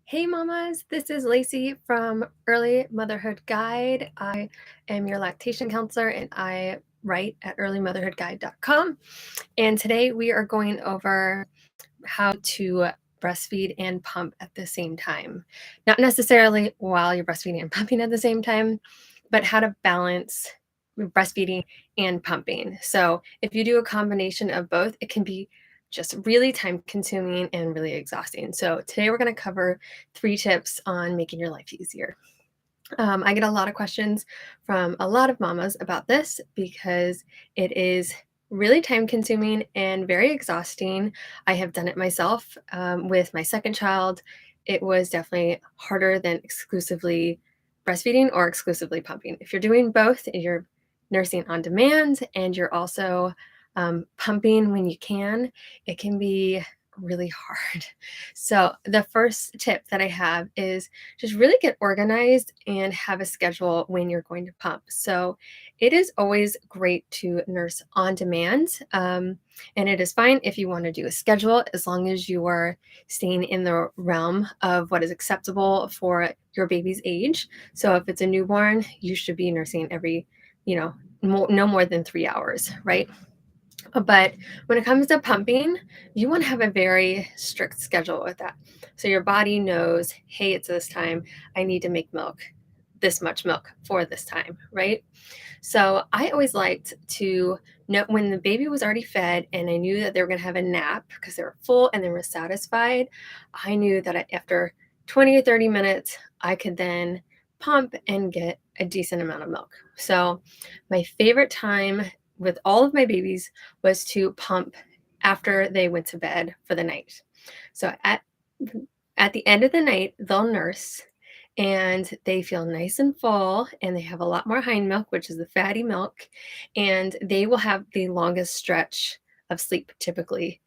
Hey mamas, this is Lacey from Early Motherhood Guide. I am your lactation counselor and I write at earlymotherhoodguide.com. And today we are going over how to breastfeed and pump at the same time. Not necessarily while you're breastfeeding and pumping at the same time, but how to balance breastfeeding and pumping. So if you do a combination of both, it can be just really time consuming and really exhausting. So today we're going to cover 3 tips on making your life easier. I get a lot of questions from a lot of mamas about this because it is really time consuming and very exhausting. I have done it myself with my second child. It was definitely harder than exclusively breastfeeding or exclusively pumping. If you're doing both, you're nursing on demand and you're also pumping when you can, it can be really hard. So, the first tip that I have is just really get organized and have a schedule when you're going to pump. So it is always great to nurse on demand. And it is fine if you want to do a schedule as long as you are staying in the realm of what is acceptable for your baby's age. So if it's a newborn, you should be nursing every, no more than 3 hours, right? But when it comes to pumping, you want to have a very strict schedule with that. So your body knows, hey, it's this time. I need to make milk, this much milk for this time, right? So I always liked to know when the baby was already fed and I knew that they were going to have a nap because they were full and they were satisfied. I knew that after 20 or 30 minutes, I could then pump and get a decent amount of milk. So my favorite time with all of my babies was to pump after they went to bed for the night. So at the end of the night, they'll nurse and they feel nice and full and they have a lot more hind milk, which is the fatty milk, and they will have the longest stretch of sleep typically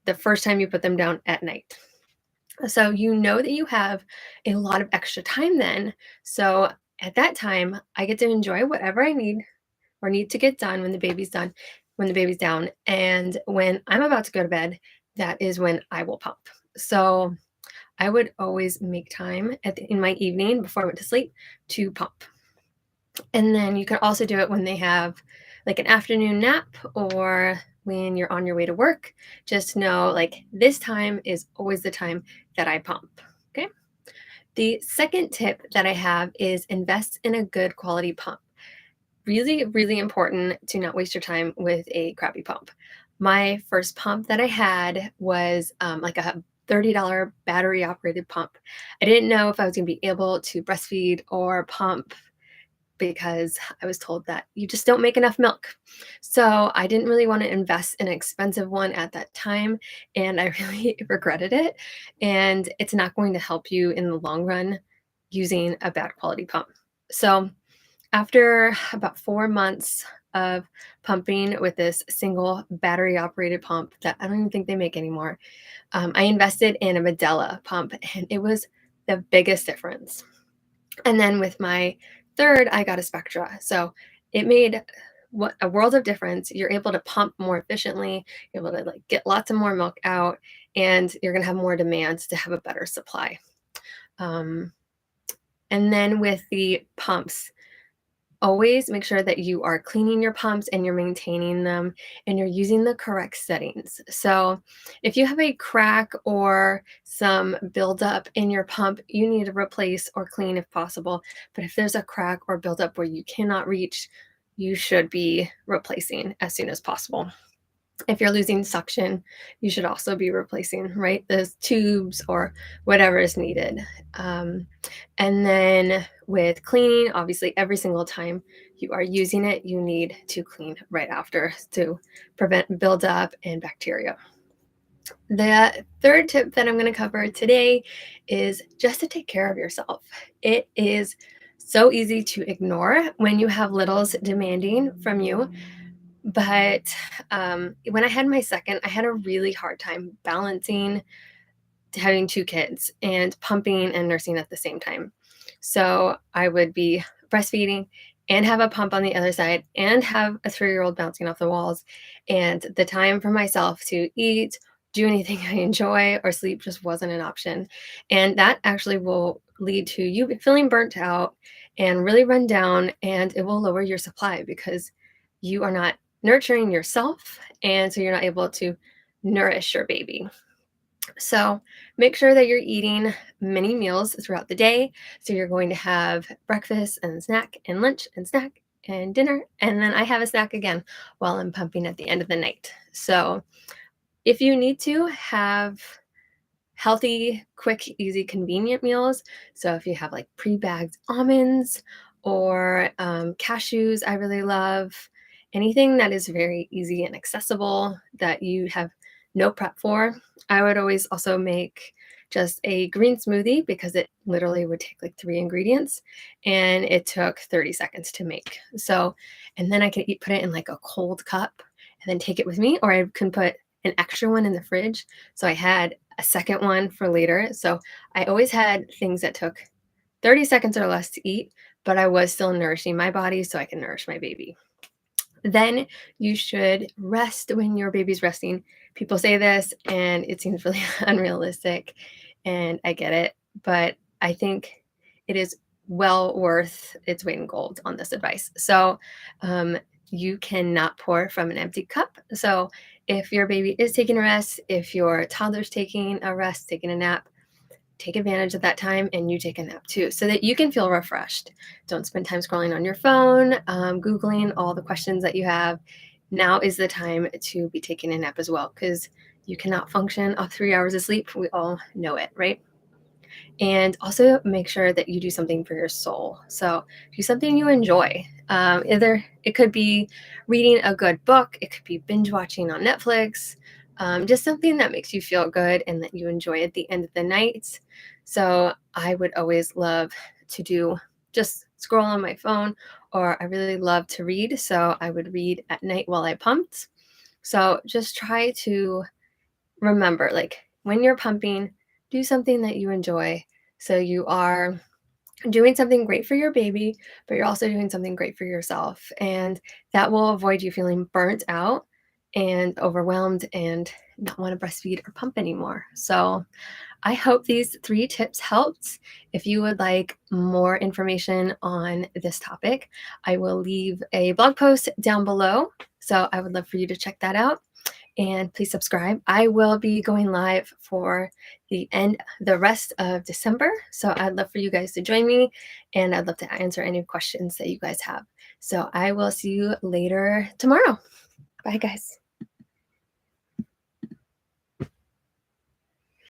the first time you put them down at night. So you know that you have a lot of extra time then. So at that time, I get to enjoy whatever I need or need to get done when the baby's done, when the baby's down. And when I'm about to go to bed, that is when I will pump. So I would always make time in my evening before I went to sleep to pump. And then you can also do it when they have like an afternoon nap or when you're on your way to work. Just know like this time is always the time that I pump. Okay. The second tip that I have is invest in a good quality pump. Really, really important to not waste your time with a crappy pump. My first pump that I had was like a $30 battery operated pump. I didn't know if I was going to be able to breastfeed or pump because I was told that you just don't make enough milk. So I didn't really want to invest in an expensive one at that time. And I really regretted it. And it's not going to help you in the long run using a bad quality pump. So after about 4 months of pumping with this single battery operated pump that I don't even think they make anymore, I invested in a Medela pump and it was the biggest difference. And then with my third, I got a Spectra. So it made what a world of difference. You're able to pump more efficiently, you're able to like get lots of more milk out, and you're gonna have more demands to have a better supply. Um, and then with the pumps, always make sure that you are cleaning your pumps and you're maintaining them and you're using the correct settings. So, if you have a crack or some buildup in your pump, you need to replace or clean if possible. But if there's a crack or buildup where you cannot reach, you should be replacing as soon as possible. If you're losing suction, you should also be replacing, right? Those tubes or whatever is needed. And then with cleaning, obviously, every single time you are using it, you need to clean right after to prevent buildup and bacteria. The third tip that I'm going to cover today is just to take care of yourself. It is so easy to ignore when you have littles demanding from you, but when I had my second, I had a really hard time balancing having 2 kids and pumping and nursing at the same time. So I would be breastfeeding and have a pump on the other side and have a 3-year-old bouncing off the walls. And the time for myself to eat do anything I enjoy, or sleep just wasn't an option. And that actually will lead to you feeling burnt out and really run down, and it will lower your supply because you are not nurturing yourself. And so you're not able to nourish your baby. So make sure that you're eating many meals throughout the day. So you're going to have breakfast and snack and lunch and snack and dinner. And then I have a snack again while I'm pumping at the end of the night. So if you need to have healthy, quick, easy, convenient meals. So if you have like pre-bagged almonds or cashews, I really love anything that is very easy and accessible that you have no prep for. I would always also make just a green smoothie because it literally would take like 3 ingredients and it took 30 seconds to make. So, and then I can put it in like a cold cup and then take it with me, or I can put an extra one in the fridge. So I had a second one for later. So I always had things that took 30 seconds or less to eat, but I was still nourishing my body so I can nourish my baby. Then you should rest when your baby's resting. People say this and it seems really unrealistic, and I get it, but I think it is well worth its weight in gold on this advice. So, you cannot pour from an empty cup. So, if your baby is taking a rest, if your toddler's taking a rest, taking a nap, take advantage of that time and you take a nap too so that you can feel refreshed. Don't spend time scrolling on your phone, Googling all the questions that you have. Now is the time to be taking a nap as well because you cannot function off 3 hours of sleep. We all know it, right? And also make sure that you do something for your soul. So do something you enjoy. Either it could be reading a good book, it could be binge watching on Netflix, just something that makes you feel good and that you enjoy at the end of the night. So I would always love to do just scroll on my phone, or I really love to read. So I would read at night while I pumped. So just try to remember, like when you're pumping, do something that you enjoy. So you are doing something great for your baby, but you're also doing something great for yourself. And that will avoid you feeling burnt out and overwhelmed and not want to breastfeed or pump anymore. So I hope these 3 tips helped. If you would like more information on this topic, I will leave a blog post down below. So I would love for you to check that out, and please subscribe. I will be going live for the rest of December. So I'd love for you guys to join me, and I'd love to answer any questions that you guys have. So I will see you later tomorrow. Bye, guys.